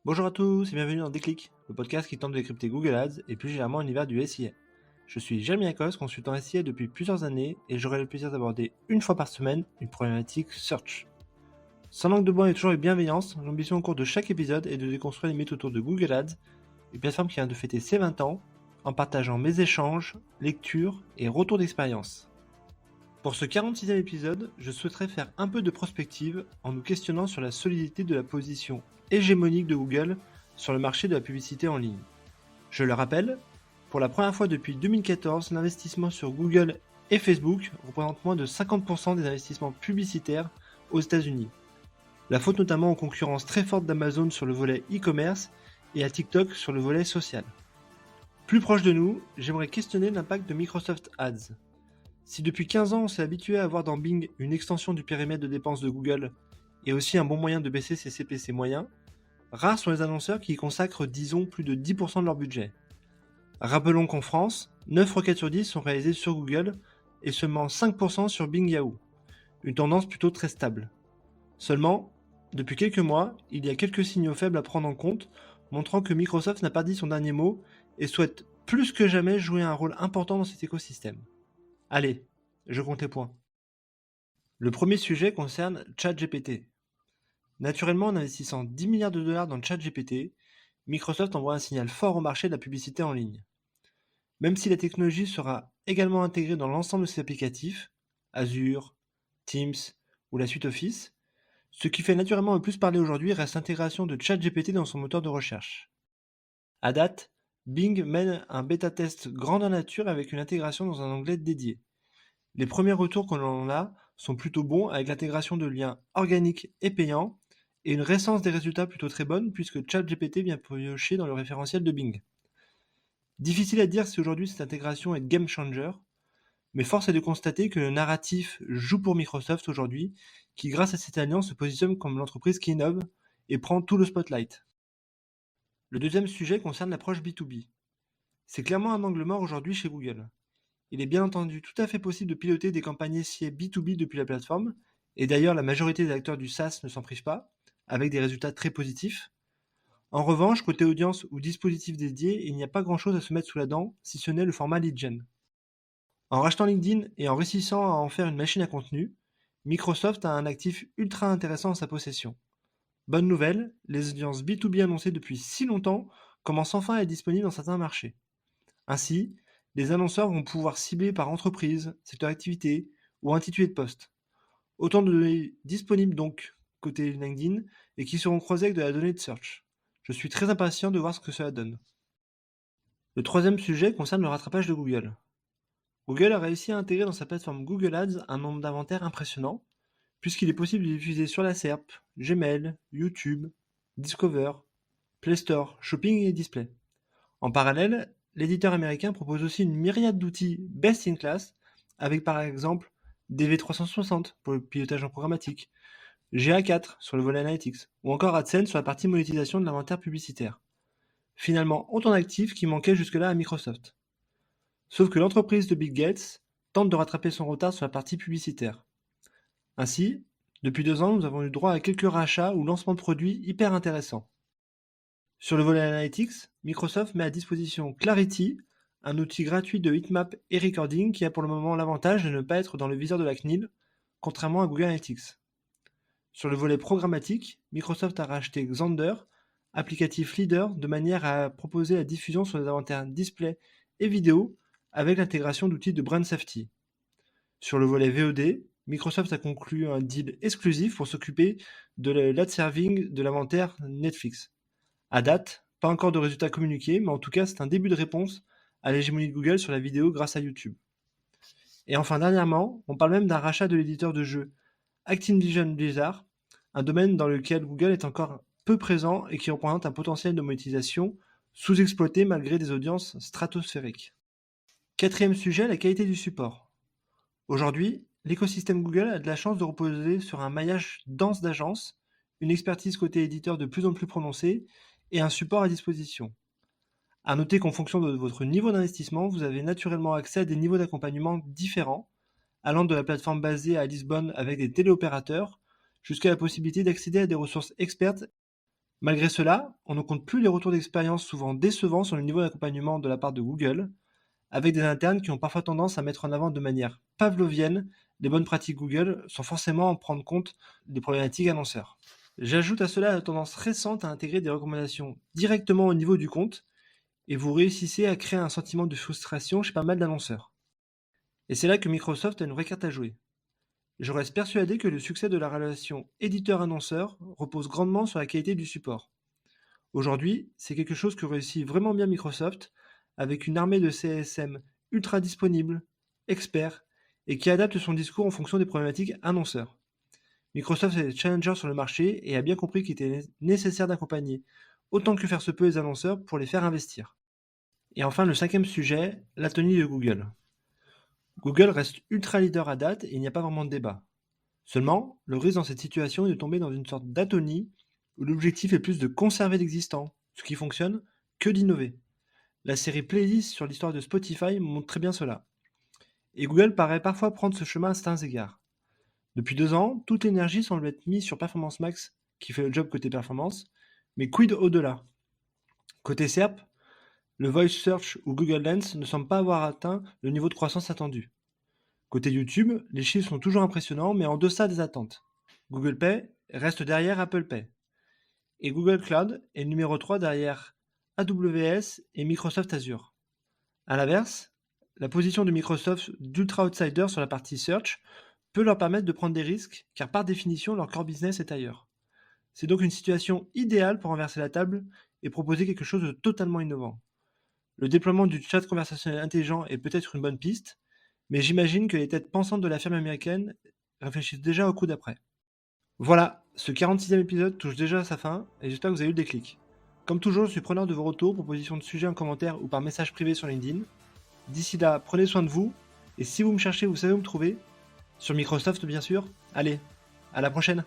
Bonjour à tous et bienvenue dans Déclic, le podcast qui tente de décrypter Google Ads et plus généralement l'univers du SIA. Je suis Jérémy Akos, consultant SIA depuis plusieurs années et j'aurai le plaisir d'aborder une fois par semaine une problématique search. Sans langue de bois et toujours avec bienveillance, l'ambition au cours de chaque épisode est de déconstruire les mythes autour de Google Ads, une plateforme qui vient de fêter ses 20 ans, en partageant mes échanges, lectures et retours d'expérience. Pour ce 46e épisode, je souhaiterais faire un peu de prospective en nous questionnant sur la solidité de la position hégémonique de Google sur le marché de la publicité en ligne. Je le rappelle, pour la première fois depuis 2014, l'investissement sur Google et Facebook représente moins de 50% des investissements publicitaires aux États-Unis. La faute notamment aux concurrences très fortes d'Amazon sur le volet e-commerce et à TikTok sur le volet social. Plus proche de nous, j'aimerais questionner l'impact de Microsoft Ads. Si depuis 15 ans on s'est habitué à voir dans Bing une extension du périmètre de dépenses de Google et aussi un bon moyen de baisser ses CPC moyens, rares sont les annonceurs qui y consacrent disons plus de 10% de leur budget. Rappelons qu'en France, 9 requêtes sur 10 sont réalisées sur Google et seulement 5% sur Bing Yahoo, une tendance plutôt très stable. Seulement, depuis quelques mois, il y a quelques signaux faibles à prendre en compte, montrant que Microsoft n'a pas dit son dernier mot et souhaite plus que jamais jouer un rôle important dans cet écosystème. Allez, je compte les points. Le premier sujet concerne ChatGPT. Naturellement, en investissant 10 milliards de dollars dans ChatGPT, Microsoft envoie un signal fort au marché de la publicité en ligne. Même si la technologie sera également intégrée dans l'ensemble de ses applicatifs, Azure, Teams ou la suite Office, ce qui fait naturellement le plus parler aujourd'hui reste l'intégration de ChatGPT dans son moteur de recherche. À date, Bing mène un bêta-test grandeur nature avec une intégration dans un onglet dédié. Les premiers retours qu'on en a sont plutôt bons avec l'intégration de liens organiques et payants et une récence des résultats plutôt très bonne puisque ChatGPT vient piocher dans le référentiel de Bing. Difficile à dire si aujourd'hui cette intégration est game changer, mais force est de constater que le narratif joue pour Microsoft aujourd'hui, qui grâce à cette alliance se positionne comme l'entreprise qui innove et prend tout le spotlight. Le deuxième sujet concerne l'approche B2B. C'est clairement un angle mort aujourd'hui chez Google. Il est bien entendu tout à fait possible de piloter des campagnes SIA B2B depuis la plateforme, et d'ailleurs la majorité des acteurs du SaaS ne s'en privent pas, avec des résultats très positifs. En revanche, côté audience ou dispositif dédié, il n'y a pas grand chose à se mettre sous la dent, si ce n'est le format lead gen. En rachetant LinkedIn et en réussissant à en faire une machine à contenu, Microsoft a un actif ultra intéressant en sa possession. Bonne nouvelle, les audiences B2B annoncées depuis si longtemps commencent enfin à être disponibles dans certains marchés. Ainsi, les annonceurs vont pouvoir cibler par entreprise, secteur d'activité ou intitulé de poste. Autant de données disponibles donc côté LinkedIn et qui seront croisées avec de la donnée de search. Je suis très impatient de voir ce que cela donne. Le troisième sujet concerne le rattrapage de Google. Google a réussi à intégrer dans sa plateforme Google Ads un nombre d'inventaires impressionnant, puisqu'il est possible de diffuser sur la SERP, Gmail, YouTube, Discover, Play Store, Shopping et Display. En parallèle, l'éditeur américain propose aussi une myriade d'outils best in class, avec par exemple DV360 pour le pilotage en programmatique, GA4 sur le volet analytics, ou encore AdSense sur la partie monétisation de l'inventaire publicitaire. Finalement, autant d'actifs qui manquaient jusque-là à Microsoft. Sauf que l'entreprise de Bill Gates tente de rattraper son retard sur la partie publicitaire. Ainsi, depuis 2 ans, nous avons eu droit à quelques rachats ou lancements de produits hyper intéressants. Sur le volet Analytics, Microsoft met à disposition Clarity, un outil gratuit de heatmap et recording qui a pour le moment l'avantage de ne pas être dans le viseur de la CNIL, contrairement à Google Analytics. Sur le volet programmatique, Microsoft a racheté Xandr, applicatif leader, de manière à proposer la diffusion sur les inventaires display et vidéo avec l'intégration d'outils de brand safety. Sur le volet VOD, Microsoft a conclu un deal exclusif pour s'occuper de l'ad serving de l'inventaire Netflix. À date, pas encore de résultats communiqués, mais en tout cas c'est un début de réponse à l'hégémonie de Google sur la vidéo grâce à YouTube. Et enfin dernièrement, on parle même d'un rachat de l'éditeur de jeux Activision Blizzard, un domaine dans lequel Google est encore peu présent et qui représente un potentiel de monétisation sous-exploité malgré des audiences stratosphériques. Quatrième sujet, la qualité du support. Aujourd'hui, l'écosystème Google a de la chance de reposer sur un maillage dense d'agences, une expertise côté éditeur de plus en plus prononcée et un support à disposition. À noter qu'en fonction de votre niveau d'investissement, vous avez naturellement accès à des niveaux d'accompagnement différents, allant de la plateforme basée à Lisbonne avec des téléopérateurs, jusqu'à la possibilité d'accéder à des ressources expertes Malgré cela, on ne compte plus les retours d'expérience souvent décevants sur le niveau d'accompagnement de la part de Google, avec des internes qui ont parfois tendance à mettre en avant de manière pavlovienne les bonnes pratiques Google sans forcément en prendre compte des problématiques annonceurs. J'ajoute à cela la tendance récente à intégrer des recommandations directement au niveau du compte, et vous réussissez à créer un sentiment de frustration chez pas mal d'annonceurs. Et c'est là que Microsoft a une vraie carte à jouer. Je reste persuadé que le succès de la relation éditeur-annonceur repose grandement sur la qualité du support. Aujourd'hui, c'est quelque chose que réussit vraiment bien Microsoft, avec une armée de CSM ultra disponible, expert, et qui adapte son discours en fonction des problématiques annonceurs. Microsoft est challenger sur le marché et a bien compris qu'il était nécessaire d'accompagner autant que faire se peut les annonceurs pour les faire investir. Et enfin, le cinquième sujet, l'atonie de Google. Google reste ultra leader à date et il n'y a pas vraiment de débat. Seulement, le risque dans cette situation est de tomber dans une sorte d'atonie où l'objectif est plus de conserver l'existant, ce qui fonctionne, que d'innover. La série Playlist sur l'histoire de Spotify montre très bien cela. Et Google paraît parfois prendre ce chemin à certains égards. Depuis 2 ans, toute l'énergie semble être mise sur Performance Max, qui fait le job côté performance, mais quid au-delà? Côté SERP, le Voice Search ou Google Lens ne semblent pas avoir atteint le niveau de croissance attendu. Côté YouTube, les chiffres sont toujours impressionnants, mais en deçà des attentes. Google Pay reste derrière Apple Pay. Et Google Cloud est le numéro 3 derrière AWS et Microsoft Azure. A l'inverse, la position de Microsoft d'ultra outsider sur la partie search peut leur permettre de prendre des risques, car par définition, leur core business est ailleurs. C'est donc une situation idéale pour renverser la table et proposer quelque chose de totalement innovant. Le déploiement du chat conversationnel intelligent est peut-être une bonne piste, mais j'imagine que les têtes pensantes de la firme américaine réfléchissent déjà au coup d'après. Voilà, ce 46e épisode touche déjà à sa fin et j'espère que vous avez eu le déclic. Comme toujours, je suis preneur de vos retours, propositions de sujets en commentaire ou par message privé sur LinkedIn. D'ici là, prenez soin de vous et si vous me cherchez, vous savez où me trouver. Sur Microsoft, bien sûr. Allez, à la prochaine!